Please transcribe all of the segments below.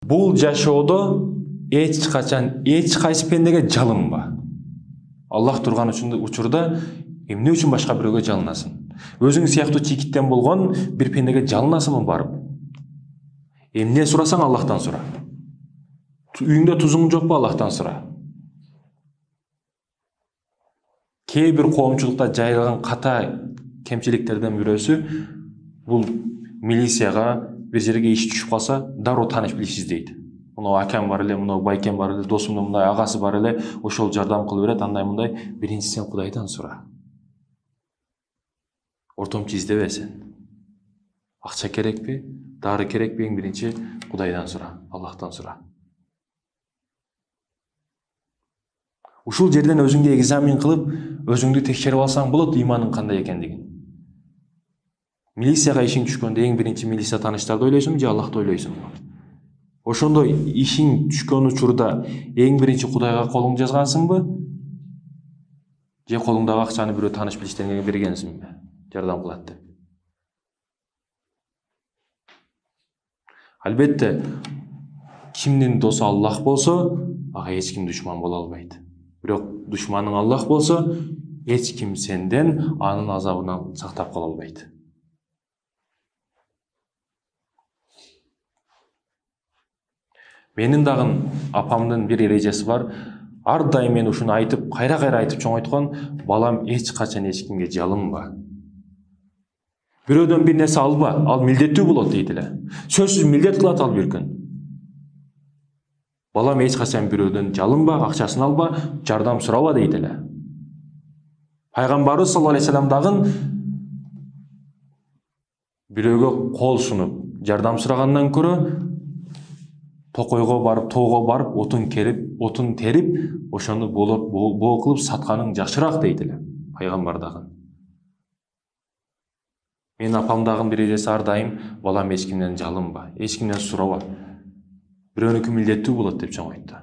Бул жашоодо эч кайсы пендеге жалынба. Аллах турган учурда эмне үчүн башка бирөөгө жалынасың? Өзүң сыяктуу чийкиттен болгон бир пендеге жалынасыңбы барып? Эмне сурасаң Аллахтан сура. Үйүңдө тузуң жокпу? Аллахтан сура. Кээ бир коомчулукта жайылган ката кемчиликтерден бирөөсү бул милицияга бир жерге иш түшүп калса, дароо тааныш билиш издейт. Мына акам бар эле, мына байкем бар эле, досумдун мындай агасы бар эле, ошол жардам кылып берет, андай мындай. Биринчи сен Кудайдан сура. Ортомчу издебе сен. Акча керекпи, дары керекпи, эң биринчи Кудайдан сура, Аллахтан сура. Ушул жерден өзүңдү экзамен кылып, өзүңдү текшерип алсаң болот ыйманың кандай экендигин. Милицияга ишиң түшкөндө эң биринчи милиция тааныштарды ойлойсуңбу же Аллахты ойлойсуңбу? Ошондо ишиң түшкөн учурда эң биринчи Кудайга колуң жазгансыңбы? Же колуңдагы акчаны бирөө тааныш билиштериңе бергенсиңби? Жардам кылат деп. Албетте, кимдин досу Аллах болсо, ага эч ким душман боло албайт. Бирок душманың Аллах болсо, эч ким сенден анын азабынан сактап кала албайт. Менин дагы апамдын бир эрежеси бар. Ар дайым мен ушуну айтып, кайра-кайра айтып чоңойткон, балам эч качан эч кимге жалынба. Бирөөдөн бир нерсе алба, ал милдеттүү болот дейт эле. Сөзсүз милдет кылат ал бир күн. Балам эч качан бирөөдөн жалынба, акчасын алба, жардам сураба дейт эле. Пайгамбарыбыз саллаллаху алейхи вассалам дагы бирөөгө кол сунуп, жардам сурагандан көрө токойго барып, тоого барып, отун терип, ошону боо кылып сатканың жакшыраак дейт эле. Пайгамбар дагы. Мен апам дагы бир эрежеси ар дайым, балам эч кимден жалынба, эч кимден сураба. Бирөөнүкү милдеттүү болот деп чоңойтты.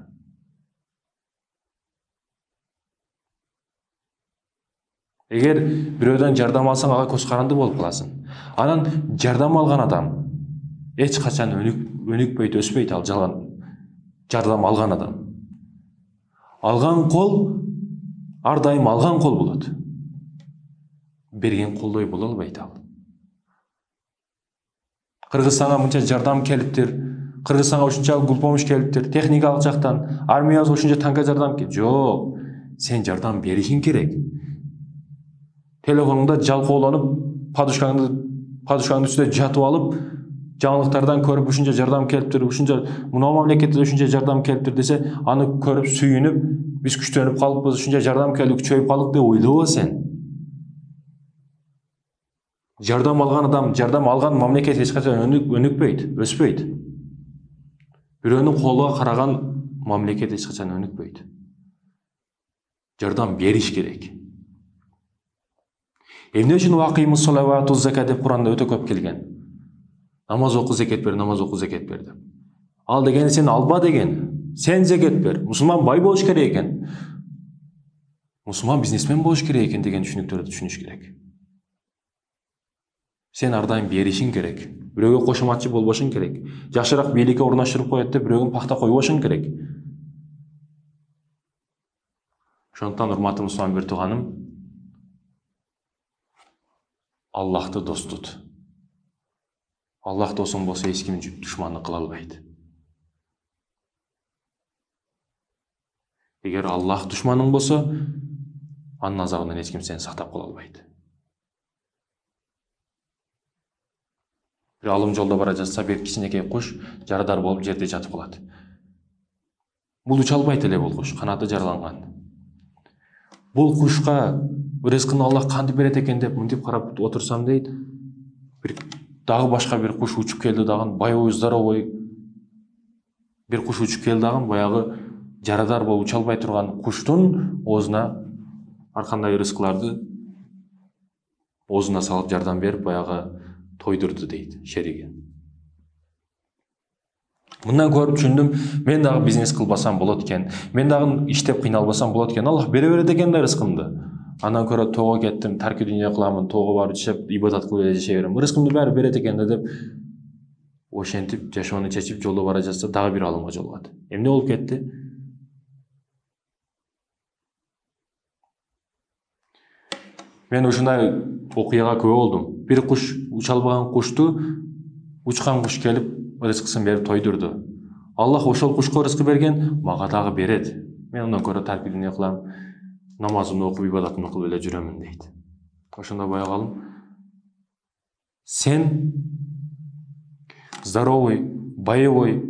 Эгер бирөөдөн жардам алсаң, ага көз каранды болуп каласың. Анан жардам алган адам эч качан өнүкпөйт, өспөйт, ал жардам алган адам. Алган кол ар дайым алган кол болот. Берген колдой боло албайт ал. Кыргызстанга мынча жардам келиптир, Кыргызстанга ушунча гул помощь келиптир, техникалык жактан, армиябызга ушунча танка жардам келип. Жок, сен жардам беришиң керек. Телефонуңда жалкоолонуп, падушкаңдын үстүнө жатып алып, жаңылыктардан көрүп ушунча жардам келиптир, ушунча мына мамлекетте ушунча жардам келиптир десе, аны көрүп сүйүнүп, биз күчтөнүп калыппыз, ушунча жардам келди, күчөйүп калдык деп ойлоба сен. Жардам алган адам, жардам алган мамлекет эч качан өнүкпөйт, өспөйт. Бирөөнүн колуга караган мамлекет эч качан өнүкпөйт. Жардам бериш керек. Эмне үчүн вакыймус салавату закат деп Куранда өтө көп келген. Намаз оку, зекет бер, намаз оку, зекет бер деп. Ал дегени сен алба деген. Сен зекет бер. Мусулман бай болуш керек экен. Мусулман бизнесмен болуш керек экен деген түшүнүктөрдү түшүнүш керек. Сен ар дайым беришиң керек. Бирөөгө кошоматчы болбошуң керек. Жакшыраак бийликке орноштуруп коет деп бирөөгөн пакта койбошуң керек. Ошондуктан урматтуу мусулман бир тууганым, Аллахты дос тут. Аллах досуң болсо эч ким душмандык кыла албайт. Эгер Аллах душманың болсо, анын азабынан эч ким сени сактап кала албайт. Бир алым жолдо бара жатса, бир кичинекей куш жарадар болуп жерде жатып калат. Бул уча албайт эле бул куш, канаты жараланган. Бул кушка рызкын Аллах кантип берет экен деп мынтип карап отурсам дейт, дагы башка бир куш учуп келди дагы, боевой, здоровый бир куш учуп келди дагы, баягы жарадар болуп уча албай турган куштун оозуна ар кандай рызкыларды оозуна салып жардам берип, баягы тойдурду дейт, шериги. Мындан көрүп түшүндүм, мен дагы бизнес кылбасам болот экен, мен дагы иштеп кыйналбасам болот экен, Аллах бере берет экен да рызкымды. Андан көрө тоого кеттим, тарки дүйнө кыламын, тоого барып иштеп, ибадат кылып эле жашай берем. Рызкымды баары берет экен да деп ошентип жашоону чечип жолдо бара жатса дагы бир алымга жолугат. Эмне болуп кетти? Мен ушундай окуяга күбө болдум. Бир куш, уча албаган кушту учкан куш келип рызкысын берип тойдурду. Аллах ошол кушка рызкы берген, мага дагы берет. Мен ондан көрө тарбиялене кылам, намазымды окуп, ибадатымды кылып эле жүрөмүн дейт. Ошондо байгалым, сен здоровый, боевой,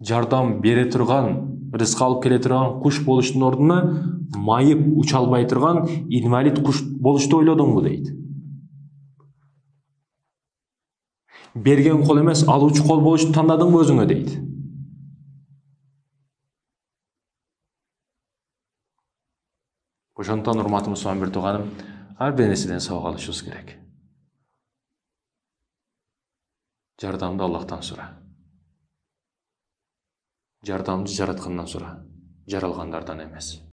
жардам бере турган, рызык алып келе турган куш болуштун ордуна майып, уча албай турган инвалид куш болушту ойлодуңбу дейт. Берген кол эмес, алуучу кол болушту тандадыңбы өзүңө дейт. Ошондон урматтуу мусулман бир тууганым, ар бир нерседен сабак алышыбыз керек. Жардамды Аллахтан сура. Жардамды жараткандан сура, жаралгандардан эмес.